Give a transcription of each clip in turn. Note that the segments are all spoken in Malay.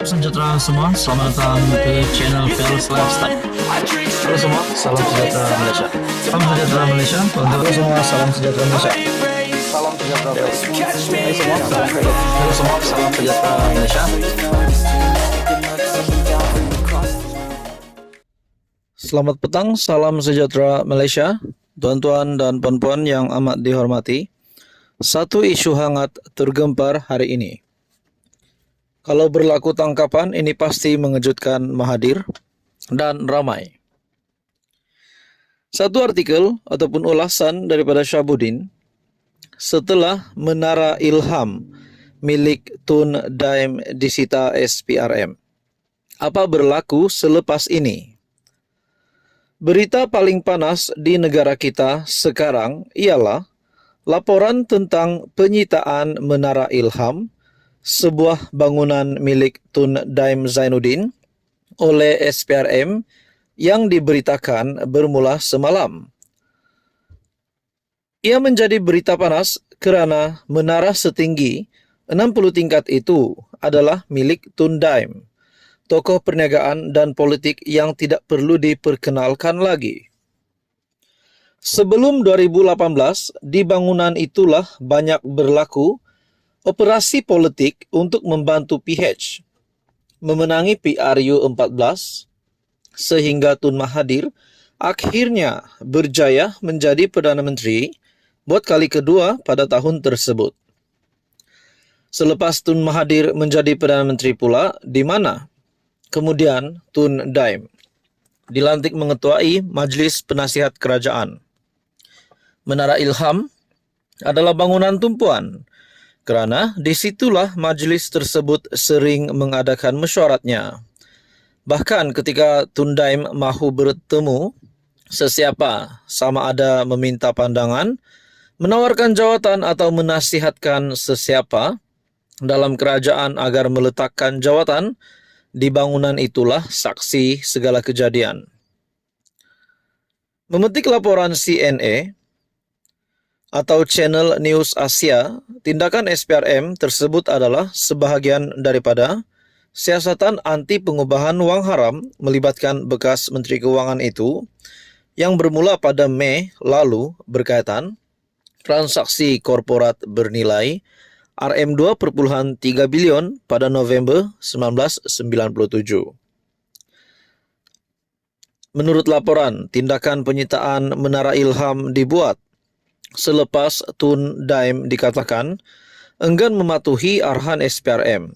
Sejahtera semua, selamat datang ke channel Fels Lifestyle. Halo semua, salam sejahtera Malaysia. Salam sejahtera Malaysia. Halo semua, salam sejahtera Malaysia. Salam sejahtera Malaysia. Halo semua, salam sejahtera Malaysia. Selamat petang, salam sejahtera Malaysia. Tuan-tuan dan puan-puan yang amat dihormati, satu isu hangat tergempar hari ini. Kalau berlaku tangkapan, ini pasti mengejutkan Mahathir dan ramai. Satu artikel ataupun ulasan daripada Syahabuddin, setelah Menara Ilham milik Tun Daim disita SPRM. Apa berlaku selepas ini? Berita paling panas di negara kita sekarang ialah laporan tentang penyitaan Menara Ilham, sebuah bangunan milik Tun Daim Zainuddin oleh SPRM yang diberitakan bermula semalam. Ia menjadi berita panas kerana menara setinggi 60 tingkat itu adalah milik Tun Daim, tokoh perniagaan dan politik yang tidak perlu diperkenalkan lagi. Sebelum 2018, di bangunan itulah banyak berlaku operasi politik untuk membantu PH memenangi PRU 14 sehingga Tun Mahathir akhirnya berjaya menjadi Perdana Menteri buat kali kedua pada tahun tersebut. Selepas Tun Mahathir menjadi Perdana Menteri pula, di mana kemudian Tun Daim dilantik mengetuai Majlis Penasihat Kerajaan. Menara Ilham adalah bangunan tumpuan kerana disitulah majlis tersebut sering mengadakan mesyuaratnya. Bahkan ketika Tun Daim mahu bertemu sesiapa, sama ada meminta pandangan, menawarkan jawatan atau menasihatkan sesiapa dalam kerajaan agar meletakkan jawatan, di bangunan itulah saksi segala kejadian. Memetik laporan CNA atau Channel News Asia, tindakan SPRM tersebut adalah sebahagian daripada siasatan anti pengubahan wang haram melibatkan bekas Menteri Keuangan itu yang bermula pada Mei lalu berkaitan transaksi korporat bernilai RM2.3 bilion pada November 1997. Menurut laporan, tindakan penyitaan Menara Ilham dibuat selepas Tun Daim dikatakan enggan mematuhi arahan SPRM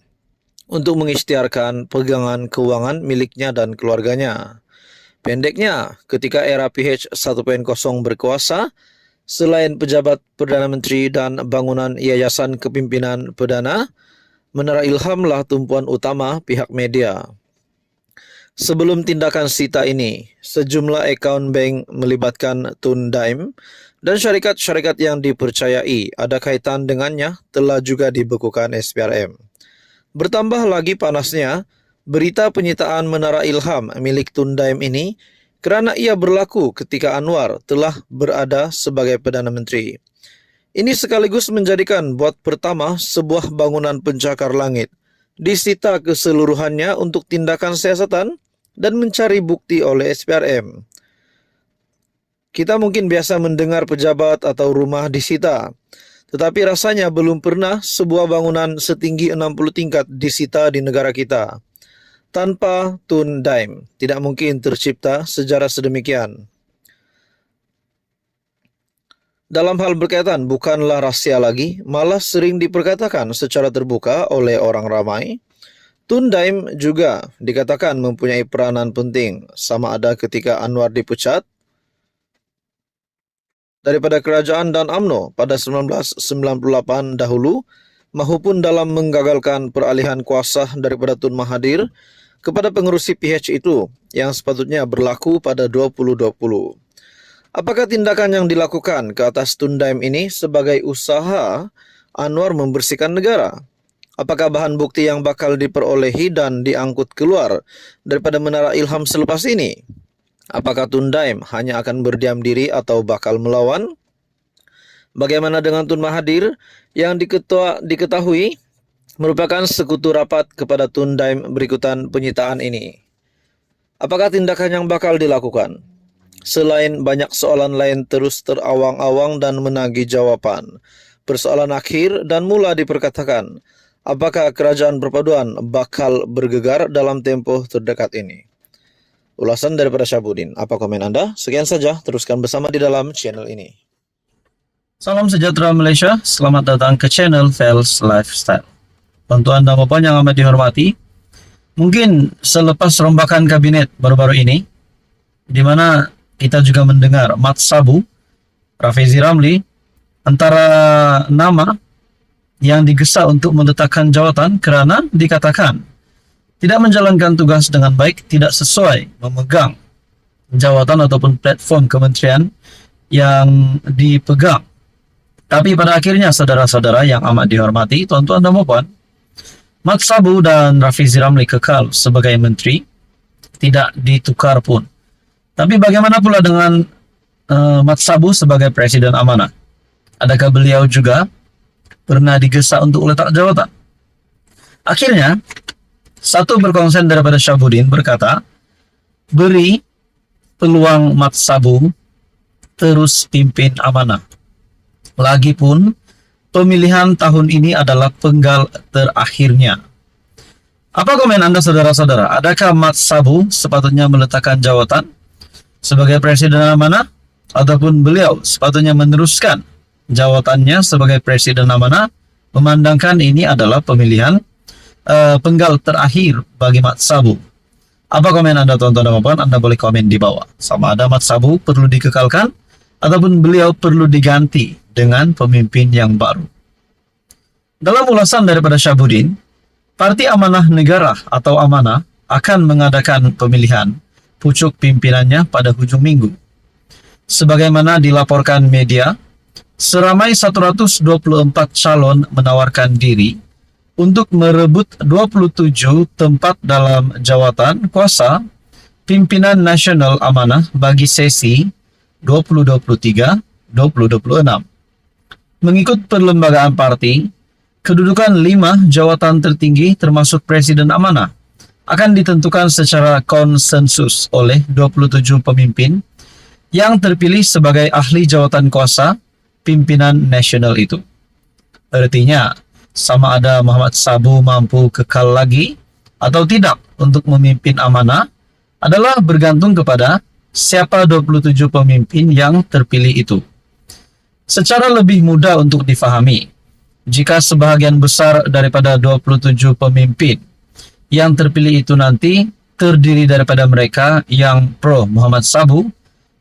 untuk mengisytiharkan pegangan keuangan miliknya dan keluarganya. Pendeknya, ketika era PH 1.0 berkuasa, selain pejabat Perdana Menteri dan bangunan Yayasan Kepimpinan Perdana, Menara Ilhamlah tumpuan utama pihak media. Sebelum tindakan sita ini, sejumlah akaun bank melibatkan Tun Daim dan syarikat-syarikat yang dipercayai ada kaitan dengannya telah juga dibekukan SPRM. Bertambah lagi panasnya berita penyitaan Menara Ilham milik Tun Daim ini kerana ia berlaku ketika Anwar telah berada sebagai Perdana Menteri. Ini sekaligus menjadikan buat pertama sebuah bangunan pencakar langit disita keseluruhannya untuk tindakan siasatan dan mencari bukti oleh SPRM. Kita mungkin biasa mendengar pejabat atau rumah disita, tetapi rasanya belum pernah sebuah bangunan setinggi 60 tingkat disita di negara kita. Tanpa Tun Daim, tidak mungkin tercipta sejarah sedemikian. Dalam hal berkaitan bukanlah rahsia lagi, malah sering diperkatakan secara terbuka oleh orang ramai. Tun Daim juga dikatakan mempunyai peranan penting, sama ada ketika Anwar dipecat daripada kerajaan dan UMNO pada 1998 dahulu, maupun dalam menggagalkan peralihan kuasa daripada Tun Mahathir kepada pengerusi PH itu yang sepatutnya berlaku pada 2020. Apakah tindakan yang dilakukan ke atas Tun Daim ini sebagai usaha Anwar membersihkan negara? Apakah bahan bukti yang bakal diperolehi dan diangkut keluar daripada Menara Ilham selepas ini? Apakah Tun Daim hanya akan berdiam diri atau bakal melawan? Bagaimana dengan Tun Mahathir yang diketahui merupakan sekutu rapat kepada Tun Daim berikutan penyitaan ini. Apakah tindakan yang bakal dilakukan? Selain banyak soalan lain terus terawang-awang dan menagih jawaban, persoalan akhir dan mula diperkatakan, apakah kerajaan perpaduan bakal bergegar dalam tempoh terdekat ini? Ulasan daripada Syahbudin. Apa komen Anda? Sekian saja, teruskan bersama di dalam channel ini. Salam sejahtera Malaysia, selamat datang ke channel Fels Lifestyle. Tuan-tuan dan puan yang amat dihormati, mungkin selepas rombakan kabinet baru-baru ini, di mana kita juga mendengar Mat Sabu, Rafizi Ramli, antara nama yang digesa untuk meletakkan jawatan kerana dikatakan tidak menjalankan tugas dengan baik, tidak sesuai memegang jawatan ataupun platform kementerian yang dipegang. Tapi pada akhirnya saudara-saudara yang amat dihormati, tuan-tuan dan puan, Mat Sabu dan Rafizi Ramli kekal sebagai menteri, tidak ditukar pun. Tapi bagaimana pula dengan Mat Sabu sebagai Presiden Amanah? Adakah beliau juga pernah digesa untuk letak jawatan? Akhirnya, satu berkonsen daripada Syahbudin berkata, beri peluang Mat Sabu terus pimpin Amanah. Lagipun, pemilihan tahun ini adalah penggal terakhirnya. Apa komen Anda saudara-saudara? Adakah Mat Sabu sepatutnya meletakkan jawatan sebagai Presiden Amanah, ataupun beliau sepatutnya meneruskan jawatannya sebagai Presiden Amanah, memandangkan ini adalah pemilihan penggal terakhir bagi Mat Sabu? Apa komen Anda tuan-tuan dan puan? Anda boleh komen di bawah. Sama ada Mat Sabu perlu dikekalkan ataupun beliau perlu diganti dengan pemimpin yang baru. Dalam ulasan daripada Syahbudin, Parti Amanah Negara atau Amanah akan mengadakan pemilihan pucuk pimpinannya pada hujung minggu. Sebagaimana dilaporkan media, seramai 124 calon menawarkan diri untuk merebut 27 tempat dalam jawatan kuasa pimpinan nasional Amanah bagi sesi 2023-2026. Mengikut perlembagaan parti, kedudukan 5 jawatan tertinggi termasuk Presiden Amanah akan ditentukan secara konsensus oleh 27 pemimpin yang terpilih sebagai ahli jawatan kuasa pimpinan nasional itu. Artinya, sama ada Muhammad Sabu mampu kekal lagi atau tidak untuk memimpin Amanah adalah bergantung kepada siapa 27 pemimpin yang terpilih itu. Secara lebih mudah untuk difahami, jika sebahagian besar daripada 27 pemimpin yang terpilih itu nanti terdiri daripada mereka yang pro Muhammad Sabu,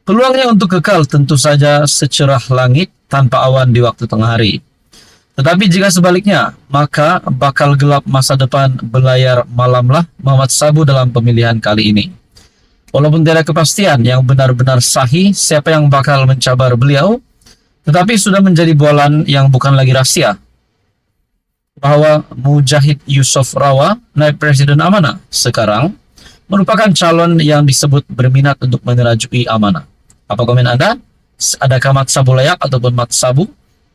peluangnya untuk kekal tentu saja secerah langit tanpa awan di waktu tengah hari. Tetapi jika sebaliknya, maka bakal gelap masa depan belayar malamlah Muhammad Sabu dalam pemilihan kali ini. Walaupun tidak kepastian yang benar-benar sahih siapa yang bakal mencabar beliau, tetapi sudah menjadi bualan yang bukan lagi rahasia bahwa Mujahid Yusof Rawa, naib Presiden Amanah, sekarang merupakan calon yang disebut berminat untuk menerajui Amanah. Apa komen Anda? Adakah Mat Sabu layak ataupun Mat Sabu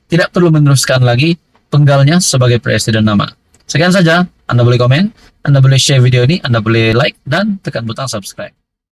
tidak perlu meneruskan lagi penggalnya sebagai Presiden Amanah? Sekian saja, Anda boleh komen, Anda boleh share video ini, Anda boleh like, dan tekan butang subscribe.